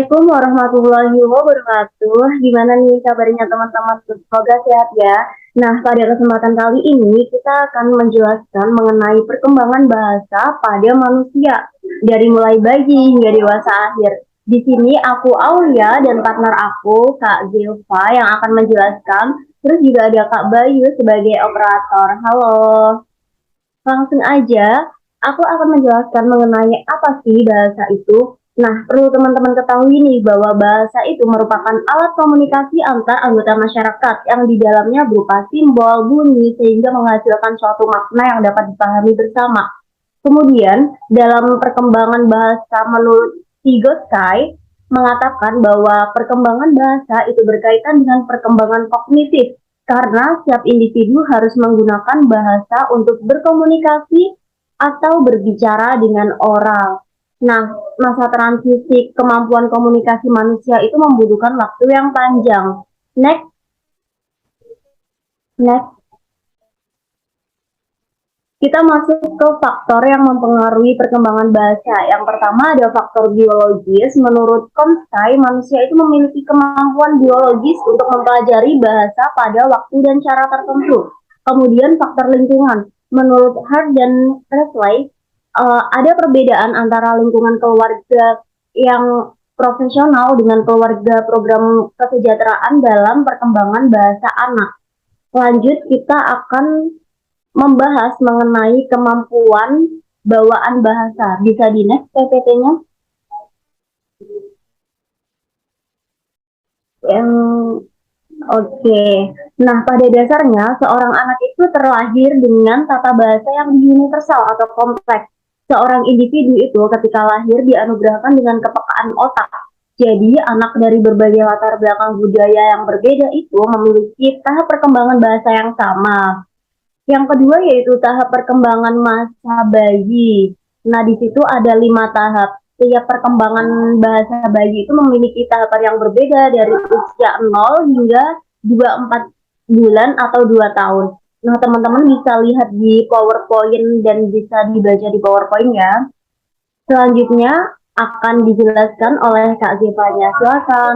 Assalamualaikum warahmatullahi wabarakatuh. Gimana nih kabarnya teman-teman? Semoga sehat ya. Nah, pada kesempatan kali ini kita akan menjelaskan mengenai perkembangan bahasa pada manusia dari mulai bayi hingga dewasa akhir. Di sini aku Aulia dan partner aku Kak Zilva yang akan menjelaskan. Terus juga ada Kak Bayu sebagai operator. Halo. Langsung aja, aku akan menjelaskan mengenai apa sih bahasa itu. Nah, perlu teman-teman ketahui nih bahwa bahasa itu merupakan alat komunikasi antar anggota masyarakat yang di dalamnya berupa simbol, bunyi, sehingga menghasilkan suatu makna yang dapat dipahami bersama. Kemudian, dalam perkembangan bahasa menurut Vygotsky, mengatakan bahwa perkembangan bahasa itu berkaitan dengan perkembangan kognitif, karena setiap individu harus menggunakan bahasa untuk berkomunikasi atau berbicara dengan orang. Nah, masa transisi kemampuan komunikasi manusia itu membutuhkan waktu yang panjang. Next, next. Kita masuk ke faktor yang mempengaruhi perkembangan bahasa. Yang pertama ada faktor biologis. Menurut Chomsky, manusia itu memiliki kemampuan biologis untuk mempelajari bahasa pada waktu dan cara tertentu. Kemudian faktor lingkungan. Menurut Hart dan Presley, ada perbedaan antara lingkungan keluarga yang profesional dengan keluarga program kesejahteraan dalam perkembangan bahasa anak. Lanjut, kita akan membahas mengenai kemampuan bawaan bahasa. Bisa di next PPT-nya. Yang Oke. Nah, pada dasarnya seorang anak itu terlahir dengan tata bahasa yang universal atau kompleks. Seorang individu itu ketika lahir dianugerahkan dengan kepekaan otak. Jadi, anak dari berbagai latar belakang budaya yang berbeda itu memiliki tahap perkembangan bahasa yang sama. Yang kedua yaitu tahap perkembangan masa bayi. Nah, di situ ada 5 tahap. Setiap perkembangan bahasa bayi itu memiliki tahapan yang berbeda dari usia 0 hingga 24 bulan atau 2 tahun. Nah, teman-teman bisa lihat di PowerPoint dan bisa dibaca di PowerPoint ya. Selanjutnya akan dijelaskan oleh Kak Zevanya. Silakan.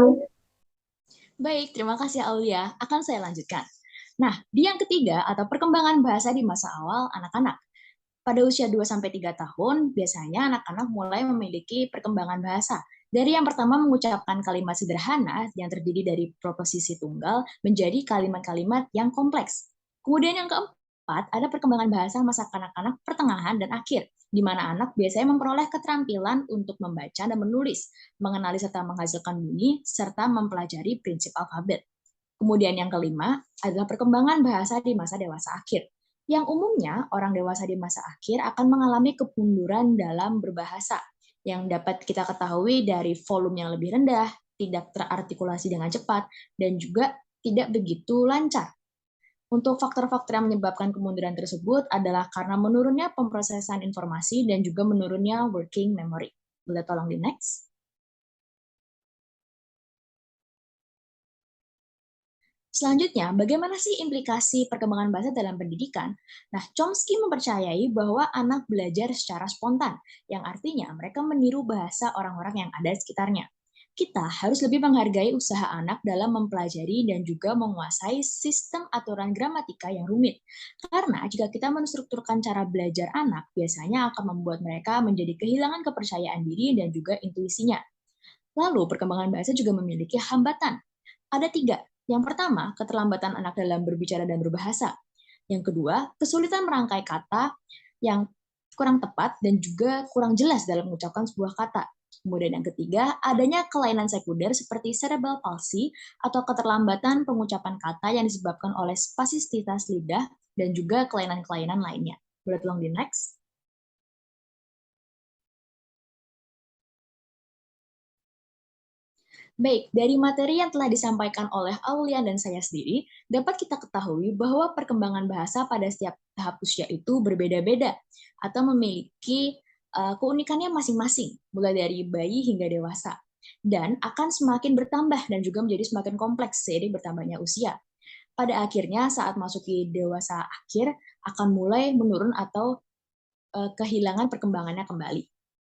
Baik, terima kasih Aulia. Akan saya lanjutkan. Nah, di yang ketiga atau perkembangan bahasa di masa awal anak-anak. Pada usia 2-3 tahun, biasanya anak-anak mulai memiliki perkembangan bahasa. Dari yang pertama mengucapkan kalimat sederhana yang terdiri dari proposisi tunggal menjadi kalimat-kalimat yang kompleks. Kemudian yang keempat, ada perkembangan bahasa masa kanak-kanak pertengahan dan akhir, di mana anak biasanya memperoleh keterampilan untuk membaca dan menulis, mengenali serta menghasilkan bunyi, serta mempelajari prinsip alfabet. Kemudian yang kelima adalah perkembangan bahasa di masa dewasa akhir, yang umumnya orang dewasa di masa akhir akan mengalami kemunduran dalam berbahasa, yang dapat kita ketahui dari volume yang lebih rendah, tidak terartikulasi dengan cepat, dan juga tidak begitu lancar. Untuk faktor-faktor yang menyebabkan kemunduran tersebut adalah karena menurunnya pemrosesan informasi dan juga menurunnya working memory. Boleh tolong di next? Selanjutnya, bagaimana sih implikasi perkembangan bahasa dalam pendidikan? Nah, Chomsky mempercayai bahwa anak belajar secara spontan, yang artinya mereka meniru bahasa orang-orang yang ada di sekitarnya. Kita harus lebih menghargai usaha anak dalam mempelajari dan juga menguasai sistem aturan gramatika yang rumit. Karena jika kita menstrukturkan cara belajar anak, biasanya akan membuat mereka menjadi kehilangan kepercayaan diri dan juga intuisinya. Lalu, perkembangan bahasa juga memiliki hambatan. Ada 3. Yang pertama, keterlambatan anak dalam berbicara dan berbahasa. Yang kedua, kesulitan merangkai kata yang kurang tepat dan juga kurang jelas dalam mengucapkan sebuah kata. Kemudian yang ketiga, adanya kelainan sekunder seperti cerebral palsy atau keterlambatan pengucapan kata yang disebabkan oleh spasisitas lidah dan juga kelainan-kelainan lainnya. Boleh tolong di next? Baik, dari materi yang telah disampaikan oleh Aulia dan saya sendiri, dapat kita ketahui bahwa perkembangan bahasa pada setiap tahap usia itu berbeda-beda atau memiliki keunikannya masing-masing, mulai dari bayi hingga dewasa, dan akan semakin bertambah dan juga menjadi semakin kompleks seiring bertambahnya usia. Pada akhirnya, saat masuki dewasa akhir, akan mulai menurun atau kehilangan perkembangannya kembali.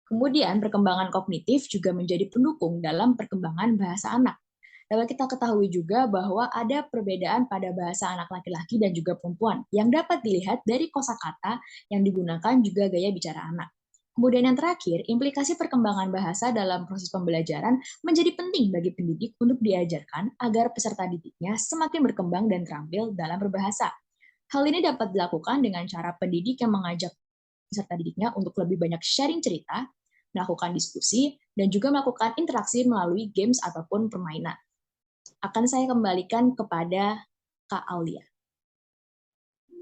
Kemudian, perkembangan kognitif juga menjadi pendukung dalam perkembangan bahasa anak. Dapat kita ketahui juga bahwa ada perbedaan pada bahasa anak laki-laki dan juga perempuan yang dapat dilihat dari kosakata yang digunakan juga gaya bicara anak. Kemudian yang terakhir, implikasi perkembangan bahasa dalam proses pembelajaran menjadi penting bagi pendidik untuk diajarkan agar peserta didiknya semakin berkembang dan terampil dalam berbahasa. Hal ini dapat dilakukan dengan cara pendidik yang mengajak peserta didiknya untuk lebih banyak sharing cerita, melakukan diskusi, dan juga melakukan interaksi melalui games ataupun permainan. Akan saya kembalikan kepada Kak Aulia.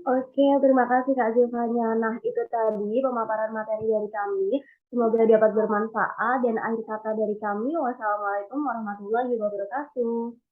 Oke, terima kasih Kak Zilvanya. Nah, itu tadi pemaparan materi dari kami. Semoga dapat bermanfaat dan akhir kata dari kami. Wassalamualaikum warahmatullahi wabarakatuh.